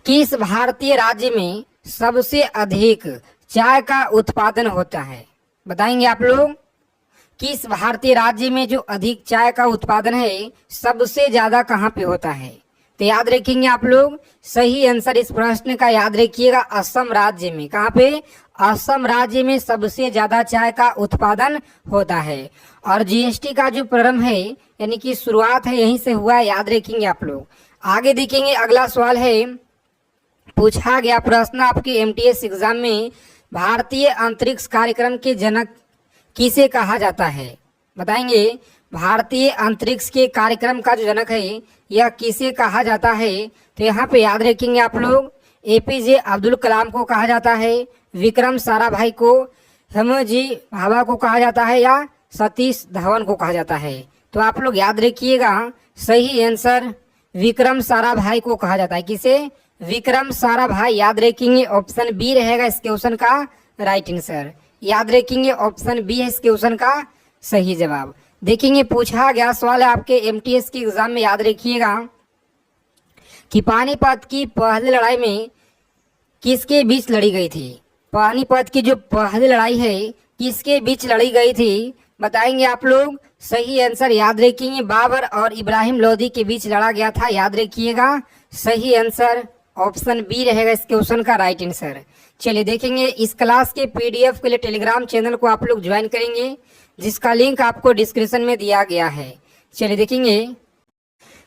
किस भारतीय राज्य में सबसे अधिक चाय का उत्पादन होता है? बताएंगे आप लोग। किस भारतीय राज्य में जो अधिक चाय का उत्पादन है सबसे ज्यादा कहाँ पे होता है? तो याद रखेंगे आप लोग, सही आंसर इस प्रश्न का याद रखिएगा, असम राज्य में। कहाँ पे? असम राज्य में सबसे ज्यादा चाय का उत्पादन होता है। और जीएसटी का जो प्रारंभ है यानी कि शुरुआत है यहीं से हुआ है, याद रखेंगे आप लोग। आगे देखेंगे, अगला सवाल है, पूछा गया प्रश्न आपके एमटीएस एग्जाम में, भारतीय अंतरिक्ष कार्यक्रम के जनक किसे कहा जाता है? बताएंगे। भारतीय अंतरिक्ष के कार्यक्रम का जो जनक है यह किसे कहा जाता है? तो यहाँ पे याद रखेंगे आप लोग, एपीजे अब्दुल कलाम को कहा जाता है, विक्रम साराभाई को, हेमोजी भाभा को कहा जाता है, या सतीश धवन को कहा जाता है? तो आप लोग याद रखिएगा, सही आंसर विक्रम साराभाई को कहा जाता है। किसे? विक्रम साराभाई। याद रखेंगे, ऑप्शन बी रहेगा इस क्वेश्चन का राइट आंसर। याद रखेंगे, ऑप्शन बी है इस क्वेश्चन का सही जवाब। देखेंगे, पूछा गया सवाल है आपके एमटीएस के एग्जाम में, याद रखिएगा कि पानीपत की पहली लड़ाई में किसके बीच लड़ी गई थी? पानीपत की जो पहली लड़ाई है किसके बीच लड़ी गई थी? बताएंगे आप लोग। सही आंसर याद रखेंगे, बाबर और इब्राहिम लोदी के बीच लड़ा गया था। याद रखिएगा, सही आंसर ऑप्शन बी रहेगा इस क्वेश्चन का राइट आंसर। चलिए देखेंगे, इस क्लास के पीडीएफ के लिए टेलीग्राम चैनल को आप लोग ज्वाइन करेंगे, जिसका लिंक आपको डिस्क्रिप्शन में दिया गया है। चलिए देखेंगे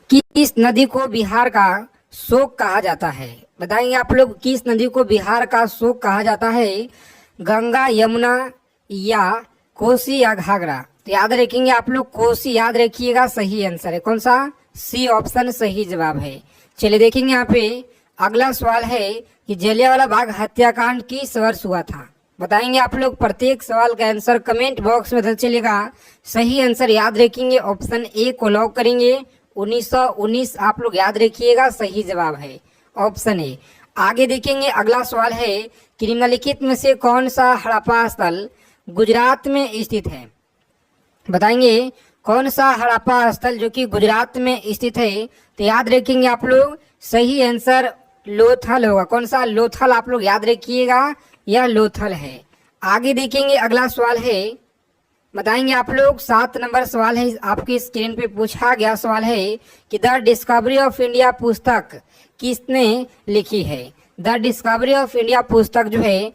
कि इस नदी को बिहार का शोक कहा जाता है। बताएंगे आप लोग, किस नदी को बिहार का शोक कहा जाता है? गंगा, यमुना या कोसी या घाघरा? तो याद रखेंगे आप लोग, कोसी याद रखिएगा, सही आंसर है। कौन सा? सी ऑप्शन सही जवाब है। चलिए देखेंगे, यहाँ पे अगला सवाल है कि जलियांवाला बाग हत्याकांड किस वर्ष हुआ था? बताएंगे आप लोग। प्रत्येक सवाल का आंसर कमेंट बॉक्स में दे चलेगा। सही आंसर याद रखेंगे, ऑप्शन ए को लॉक करेंगे, 1919 आप लोग याद रखिएगा, सही जवाब है ऑप्शन ए। आगे देखेंगे, अगला सवाल है कि निम्नलिखित में से कौन सा हड़प्पा स्थल गुजरात में स्थित है? बताएंगे, कौन सा हड़प्पा स्थल जो कि गुजरात में स्थित है? तो याद रखेंगे आप लोग, सही आंसर लोथल होगा। कौन सा? लोथल आप लोग याद रखिएगा, यह लोथल है। आगे देखेंगे, अगला सवाल है, बताएंगे आप लोग। 7 नंबर सवाल है आपकी स्क्रीन पे पूछा गया सवाल है कि द डिस्कवरी ऑफ इंडिया पुस्तक किसने लिखी है? द डिस्कवरी ऑफ इंडिया पुस्तक जो है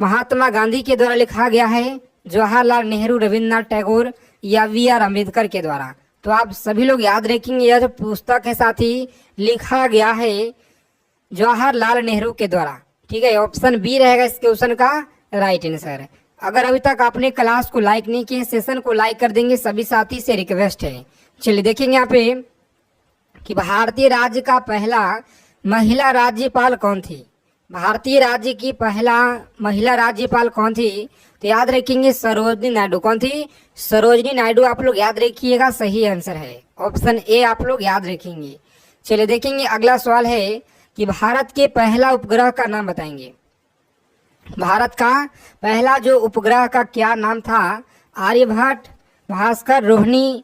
महात्मा गांधी के द्वारा लिखा गया है, जवाहरलाल नेहरू, रविन्द्रनाथ टैगोर या वी.आर. अम्बेडकर के द्वारा? तो आप सभी लोग याद रखेंगे, यह जो पुस्तक है साथी लिखा गया है जवाहरलाल नेहरू के द्वारा। ठीक है, ऑप्शन बी रहेगा इस क्वेश्चन का राइट आंसर। अगर अभी तक आपने क्लास को लाइक नहीं किया, सेशन को लाइक कर देंगे, सभी साथी से रिक्वेस्ट है। चलिए देखेंगे यहाँ पे कि भारतीय राज्य का पहला महिला राज्यपाल कौन थी? भारतीय राज्य की पहला महिला राज्यपाल कौन थी? तो याद रखेंगे, सरोजनी नायडू। कौन थी? सरोजनी नायडू आप लोग याद रखिएगा, सही आंसर है ऑप्शन ए आप लोग याद रखेंगे। चलिए देखेंगे, अगला सवाल है कि भारत के पहला उपग्रह का नाम बताएंगे। भारत का पहला जो उपग्रह का क्या नाम था? आर्यभट्ट, भास्कर, रोहिणी,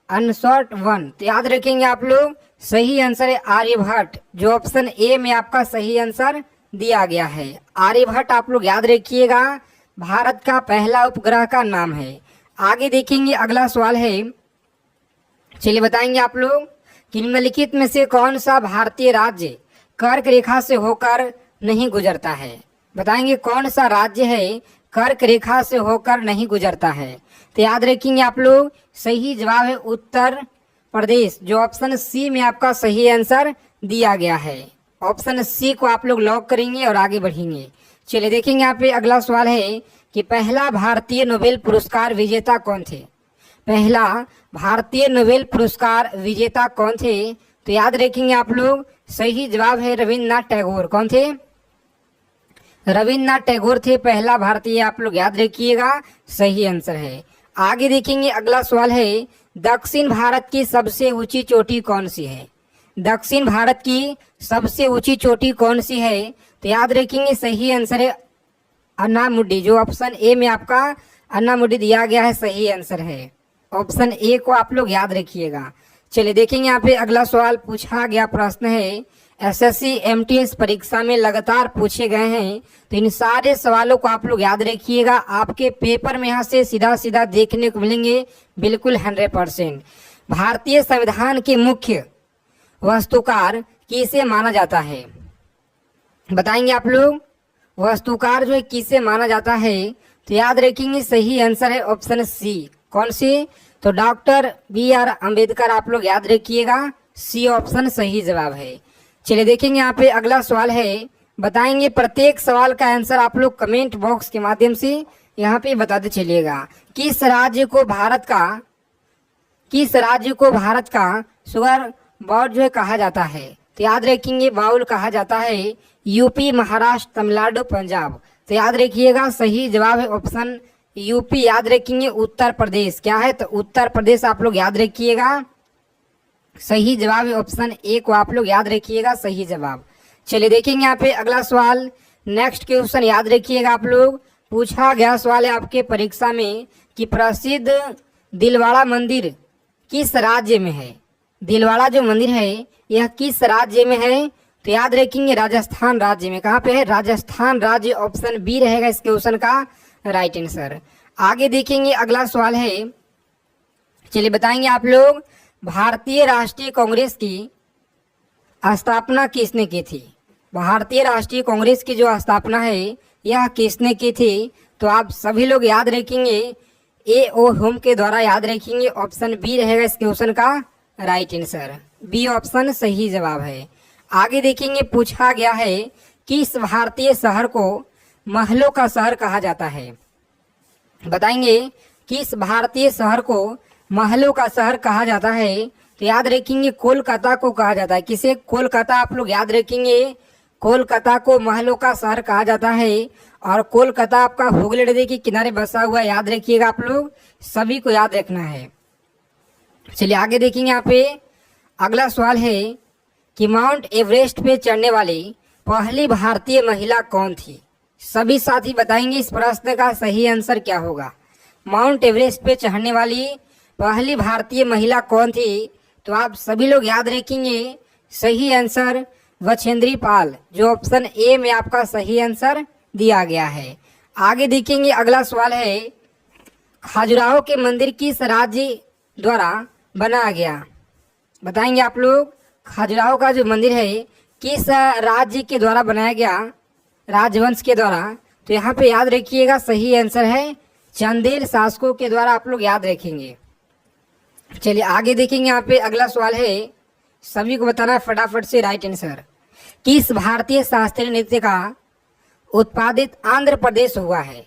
अनसॉट 1। तो याद रखेंगे आप लोग, सही आंसर है आर्यभट्ट, जो ऑप्शन ए में आपका सही आंसर दिया गया है। आर्यभट्ट आप लोग याद रखिएगा, भारत का पहला उपग्रह का नाम है। आगे देखेंगे, अगला सवाल है, चलिए बताएंगे आप लोग कि निम्नलिखित में से कौन सा भारतीय राज्य कर्क रेखा से होकर नहीं गुजरता है? बताएंगे, कौन सा राज्य है कर्क रेखा से होकर नहीं गुजरता है? तो याद रखेंगे आप लोग, सही जवाब है उत्तर प्रदेश, जो ऑप्शन सी में आपका सही आंसर दिया गया है। ऑप्शन सी को आप लोग लॉक करेंगे और आगे बढ़ेंगे। चलिए देखेंगे, यहाँ पे अगला सवाल है कि पहला भारतीय नोबेल पुरस्कार विजेता कौन थे? पहला भारतीय नोबेल पुरस्कार विजेता कौन थे? तो याद रखेंगे आप लोग, सही जवाब है रविन्द्रनाथ टैगोर। कौन थे? रविन्द्रनाथ टैगोर थे पहला भारतीय, आप लोग याद रखिएगा, सही आंसर है। आगे देखेंगे, अगला सवाल है, दक्षिण भारत की सबसे ऊंची चोटी कौन सी है? दक्षिण भारत की सबसे ऊंची चोटी कौन सी है? तो याद रखेंगे, सही आंसर है अन्नामुडी, जो ऑप्शन ए में आपका अन्नामुडी दिया गया है, सही आंसर है। ऑप्शन ए को आप लोग याद रखिएगा। चलिए देखेंगे, यहाँ पे अगला सवाल पूछा गया प्रश्न है, एसएससी एमटीएस परीक्षा में लगातार पूछे गए हैं। तो इन सारे सवालों को आप लोग याद रखिएगा, आपके पेपर में यहाँ से सीधा सीधा देखने को मिलेंगे, बिल्कुल 100%। भारतीय संविधान के मुख्य वास्तुकार किसे माना जाता है, बताएंगे आप लोग। वास्तुकार जो है किसे माना जाता है, तो याद रखेंगे सही आंसर है ऑप्शन सी। कौन से, तो डॉक्टर BR अम्बेडकर, आप लोग याद रखिएगा, सी ऑप्शन सही जवाब है। चलिए देखेंगे यहाँ पे अगला सवाल है, बताएंगे। प्रत्येक सवाल का आंसर आप लोग कमेंट बॉक्स के माध्यम से यहाँ पे बताते चलिएगा। किस राज्य को भारत का शुगर बोर्ड जो है कहा जाता है, तो याद रखेंगे बाउल कहा जाता है। यूपी, महाराष्ट्र, तमिलनाडु, पंजाब, तो याद रखिएगा सही जवाब है ऑप्शन यूपी। याद रखेंगे उत्तर प्रदेश क्या है, तो उत्तर प्रदेश आप लोग याद रखिएगा, सही जवाब है ऑप्शन ए को आप लोग याद रखिएगा, सही जवाब। चलिए देखेंगे यहाँ पे अगला सवाल। नेक्स्ट क्वेश्चन याद रखिएगा आप लोग, पूछा गया सवाल है आपके परीक्षा में कि प्रसिद्ध दिलवाड़ा मंदिर किस राज्य में है। दिलवाड़ा जो मंदिर है यह किस राज्य में है, तो याद रखेंगे राजस्थान राज्य में। कहाँ पे है, राजस्थान राज्य, ऑप्शन बी रहेगा इस क्वेश्चन का राइट आंसर। आगे देखेंगे अगला सवाल है, चलिए बताएंगे आप लोग, भारतीय राष्ट्रीय कांग्रेस की स्थापना किसने की थी। भारतीय राष्ट्रीय कांग्रेस की जो स्थापना है यह किसने की थी, तो आप सभी लोग याद रखेंगे A.O. होम के द्वारा याद रखेंगे, ऑप्शन बी रहेगा इस क्वेश्चन का राइट आंसर, बी ऑप्शन सही जवाब है। आगे देखेंगे पूछा गया है किस भारतीय शहर को महलों का शहर कहा जाता है, बताएंगे किस भारतीय शहर को महलों का शहर कहा जाता है, तो याद रखेंगे कोलकाता को कहा जाता है। किसे, कोलकाता, आप लोग याद रखेंगे कोलकाता को महलों का शहर कहा जाता है। और कोलकाता आपका हुगली नदी के किनारे बसा हुआ, याद रखिएगा आप लोग, सभी को याद रखना है। चलिए आगे देखेंगे यहाँ पे अगला सवाल है कि माउंट एवरेस्ट पे चढ़ने वाली पहली भारतीय महिला कौन थी। सभी साथी बताएंगे इस प्रश्न का सही आंसर क्या होगा। माउंट एवरेस्ट पे चढ़ने वाली पहली भारतीय महिला कौन थी, तो आप सभी लोग याद रखेंगे सही आंसर बछेंद्री पाल, जो ऑप्शन ए में आपका सही आंसर दिया गया है। आगे देखेंगे अगला सवाल है, खजुराहो के मंदिर किस राज्य द्वारा बनाया गया, बताएंगे आप लोग। खजुराहो का जो मंदिर है किस राज्य के द्वारा बनाया गया, राजवंश के द्वारा, तो यहाँ पे याद रखिएगा सही आंसर है चंदेल शासकों के द्वारा, आप लोग याद रखेंगे। चलिए आगे देखेंगे यहाँ पे अगला सवाल है, सभी को बताना है फटाफट से राइट आंसर। किस भारतीय शास्त्रीय नृत्य का उत्पादित आंध्र प्रदेश हुआ है।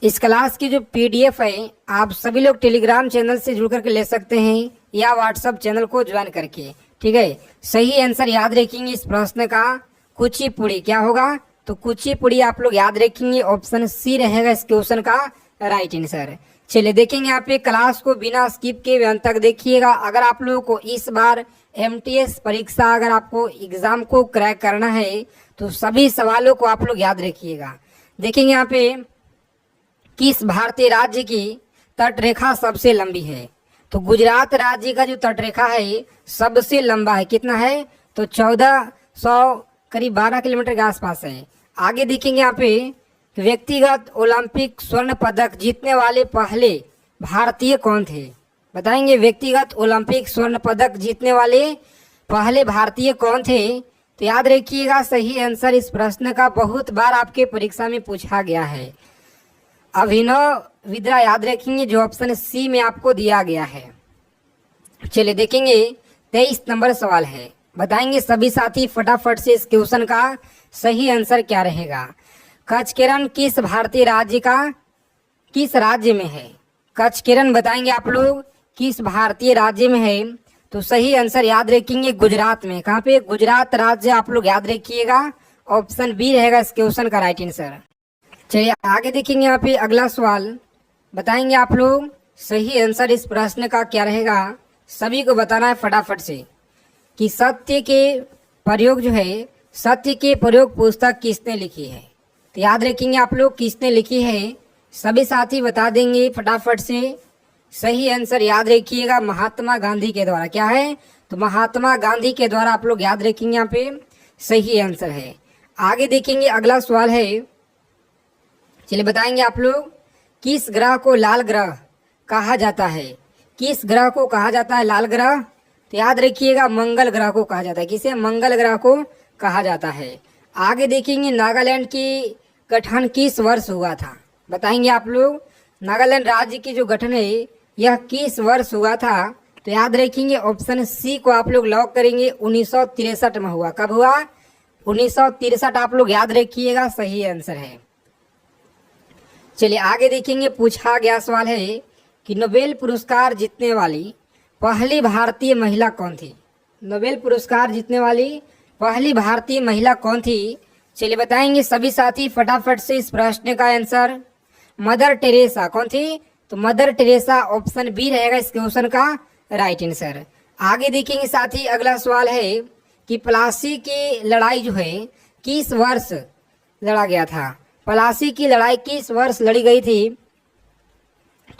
इस क्लास की जो PDF है आप सभी लोग टेलीग्राम चैनल से जुड़ करके ले सकते हैं या व्हाट्सएप चैनल को ज्वाइन करके, ठीक है। सही आंसर याद रखेंगे इस प्रश्न का कुचिपुड़ी, क्या होगा, तो कुचिपुड़ी आप लोग याद रखेंगे, ऑप्शन सी रहेगा इस क्वेश्चन का राइट आंसर। चलिए देखेंगे यहाँ पे क्लास को बिना स्किप के अंत तक देखिएगा। अगर आप लोगों को इस बार MTS परीक्षा, अगर आपको एग्जाम को क्रैक करना है तो सभी सवालों को आप लोग याद रखिएगा। देखेंगे यहाँ पे किस भारतीय राज्य की तटरेखा सबसे लंबी है, तो गुजरात राज्य का जो तटरेखा है सबसे लंबा है, कितना है, तो 1400 करीब 12 किलोमीटर के आसपास है। आगे देखेंगे यहाँ पे व्यक्तिगत ओलंपिक स्वर्ण पदक जीतने वाले पहले भारतीय कौन थे, बताएंगे। व्यक्तिगत ओलंपिक स्वर्ण पदक जीतने वाले पहले भारतीय कौन थे, तो याद रखिएगा सही आंसर इस प्रश्न का बहुत बार आपके परीक्षा में पूछा गया है, अभिनव विद्या, याद रखेंगे, जो ऑप्शन सी में आपको दिया गया है। चलिए देखेंगे 23 नंबर सवाल है, बताएंगे सभी साथी फटाफट से इस क्वेश्चन का सही आंसर क्या रहेगा। कचकेरन किस भारतीय राज्य का किस राज्य में है, कचकेरन बताएंगे आप लोग किस भारतीय राज्य में है, तो सही आंसर याद रखेंगे गुजरात में। कहाँ पे, गुजरात राज्य आप लोग याद रखिएगा, ऑप्शन बी रहेगा इस क्वेश्चन का राइट आंसर। चलिए आगे देखेंगे यहाँ पे अगला सवाल, बताएंगे आप लोग सही आंसर इस प्रश्न का क्या रहेगा। सभी को बताना है फटाफट से कि सत्य के प्रयोग जो है, सत्य के प्रयोग पुस्तक किसने लिखी है, तो याद रखेंगे आप लोग किसने लिखी है, सभी साथी बता देंगे फटाफट से। सही आंसर याद रखिएगा महात्मा गांधी के द्वारा, क्या है, तो महात्मा गांधी के द्वारा आप लोग याद रखेंगे, यहाँ पे सही आंसर है। आगे देखेंगे अगला सवाल है, चलिए बताएंगे आप लोग, किस ग्रह को लाल ग्रह कहा जाता है? किस ग्रह को कहा जाता है लाल ग्रह? तो याद रखिएगा मंगल ग्रह को कहा जाता है। किसे? मंगल ग्रह को कहा जाता है। आगे देखेंगे नागालैंड की गठन किस वर्ष हुआ था? बताएंगे आप लोग, नागालैंड राज्य की जो गठन है यह किस वर्ष हुआ था? तो याद रखेंगे ऑप्शन सी को आप लोग लॉक करेंगे, 1963 में हुआ। कब हुआ? 1963 आप लोग याद रखिएगा, सही आंसर है। चलिए आगे देखेंगे, पूछा गया सवाल है कि नोबेल पुरस्कार जीतने वाली पहली भारतीय महिला कौन थी? नोबेल पुरस्कार जीतने वाली पहली भारतीय महिला कौन थी? चलिए बताएंगे सभी साथी फटाफट से इस प्रश्न का आंसर। Mother Teresa. कौन थी? तो मदर टेरेसा, ऑप्शन बी रहेगा इस क्वेश्चन का राइट आंसर। आगे देखेंगे साथी अगला सवाल है कि प्लासी की लड़ाई जो है किस वर्ष लड़ा गया था? प्लासी की लड़ाई किस वर्ष लड़ी गई थी?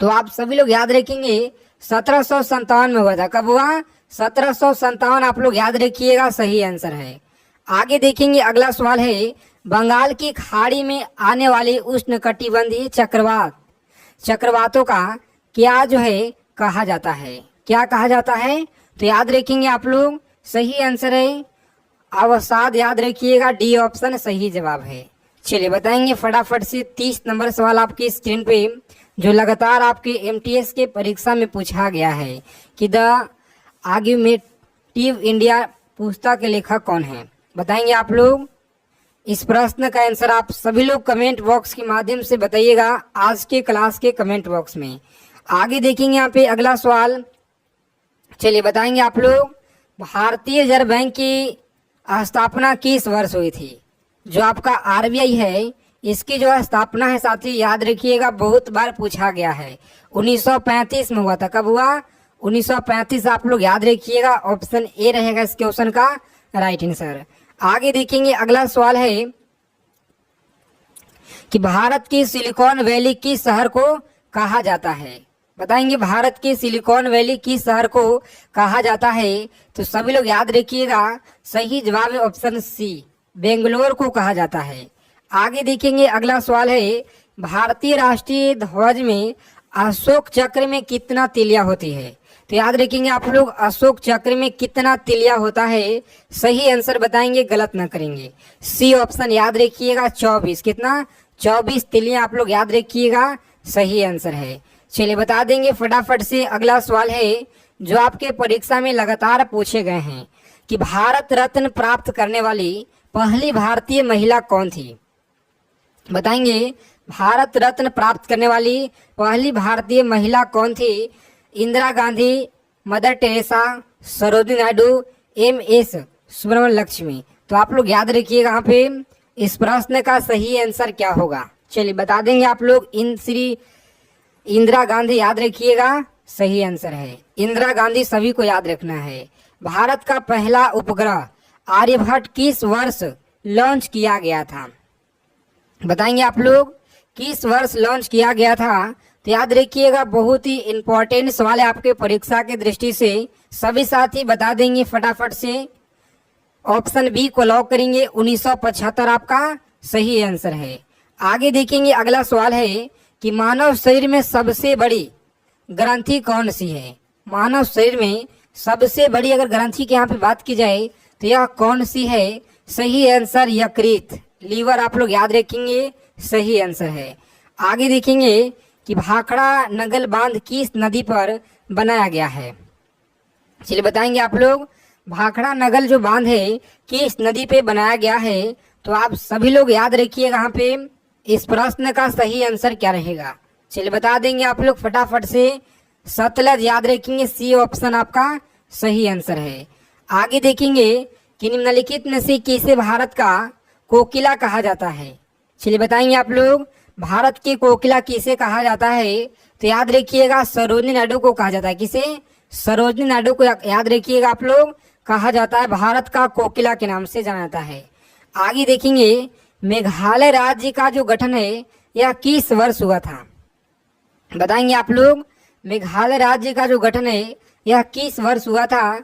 तो आप सभी लोग याद रखेंगे 1757 में हुआ था। कब हुआ? 1757 आप लोग याद रखिएगा, सही आंसर है। आगे देखेंगे अगला सवाल है, बंगाल की खाड़ी में आने वाले उष्णकटिबंधीय चक्रवातों का क्या जो है कहा जाता है? क्या कहा जाता है? तो याद रखेंगे आप लोग, सही आंसर है अवसाद। याद रखिएगा, डी ऑप्शन सही जवाब है। चलिए बताएंगे फटाफट से 30 नंबर सवाल आपकी स्क्रीन पे, जो लगातार आपके एमटीएस के परीक्षा में पूछा गया है कि द आर्ग्यूमेटिव इंडिया पुस्तक के लेखक कौन है? बताएंगे आप लोग। इस प्रश्न का आंसर आप सभी लोग कमेंट बॉक्स के माध्यम से बताइएगा, आज के क्लास के कमेंट बॉक्स में। आगे देखेंगे यहाँ पे अगला सवाल, चलिए बताएंगे आप लोग, भारतीय रिजर्व बैंक की स्थापना किस वर्ष हुई थी? जो आपका आरबीआई है इसकी जो स्थापना है साथी याद रखिएगा, बहुत बार पूछा गया है, 1935 में हुआ था। कब हुआ? 1935 आप लोग याद रखिएगा, ऑप्शन ए रहेगा इस क्वेश्चन का राइट आंसर। आगे देखेंगे अगला सवाल है कि भारत की सिलिकॉन वैली किस शहर को कहा जाता है? बताएंगे भारत की सिलिकॉन वैली किस शहर को कहा जाता है? तो सभी लोग याद रखिएगा, सही जवाब है ऑप्शन सी, बेंगलोर को कहा जाता है। आगे देखेंगे अगला सवाल है, भारतीय राष्ट्रीय ध्वज में अशोक चक्र में कितना तिलिया होती है? तो याद रखेंगे आप लोग, अशोक चक्र में कितना तिलिया होता है? सही आंसर बताएंगे, गलत ना करेंगे, सी ऑप्शन याद रखिएगा, 24। कितना? 24 तिलिया आप लोग याद रखिएगा, सही आंसर है। चलिए बता देंगे फटाफट से अगला सवाल है, जो आपके परीक्षा में लगातार पूछे गए हैं कि भारत रत्न प्राप्त करने वाली पहली भारतीय महिला कौन थी? बताएंगे भारत रत्न प्राप्त करने वाली पहली भारतीय महिला कौन थी? Indira Gandhi, Mother Teresa, Sarojini Naidu, MS. Subramanyam Lakshmi. तो आप लोग याद रखिएगा यहाँ पे इस प्रश्न का सही आंसर क्या होगा। चलिए बता देंगे आप लोग, श्री इंदिरा गांधी याद रखिएगा, सही आंसर है। इंदिरा गांधी सभी को याद रखना है। भारत का पहला उपग्रह आर्यभट्ट किस वर्ष लॉन्च किया गया था? बताएंगे आप लोग, किस वर्ष लॉन्च किया गया था? तो याद रखिएगा, बहुत ही इंपॉर्टेंट सवाल है आपके परीक्षा की दृष्टि से, सभी साथी बता देंगे फटाफट से। ऑप्शन बी को लॉक करेंगे, 1975 आपका सही आंसर है। आगे देखेंगे अगला सवाल है कि मानव शरीर में सबसे बड़ी ग्रंथि कौन सी है? मानव शरीर में सबसे बड़ी अगर ग्रंथि की यहाँ पे बात की जाए तो यह कौन सी है? सही आंसर यकृत, लीवर आप लोग याद रखेंगे, सही आंसर है। आगे देखेंगे कि भाखड़ा नगल बांध किस नदी पर बनाया गया है? चलिए बताएंगे आप लोग, भाखड़ा नगल जो बांध है किस नदी पे बनाया गया है? तो आप सभी लोग याद रखिएगा यहाँ पे इस प्रश्न का सही आंसर क्या रहेगा। चलिए बता देंगे आप लोग फटाफट से, सतलज याद रखेंगे, सी ऑप्शन आपका सही आंसर है। आगे देखेंगे कि निम्नलिखित में से किसे भारत का कोकिला कहा जाता है? चलिए बताएंगे आप लोग, भारत की कोकिला किसे कहा जाता है? तो याद रखिएगा, सरोजिनी नायडू को कहा जाता है। किसे? सरोजिनी नायडू को याद रखिएगा आप लोग, कहा जाता है भारत का कोकिला के नाम से जाना जाता है। आगे देखेंगे, मेघालय राज्य का जो गठन है यह किस वर्ष हुआ था? बताएंगे आप लोग, मेघालय राज्य का जो गठन है यह किस वर्ष हुआ था?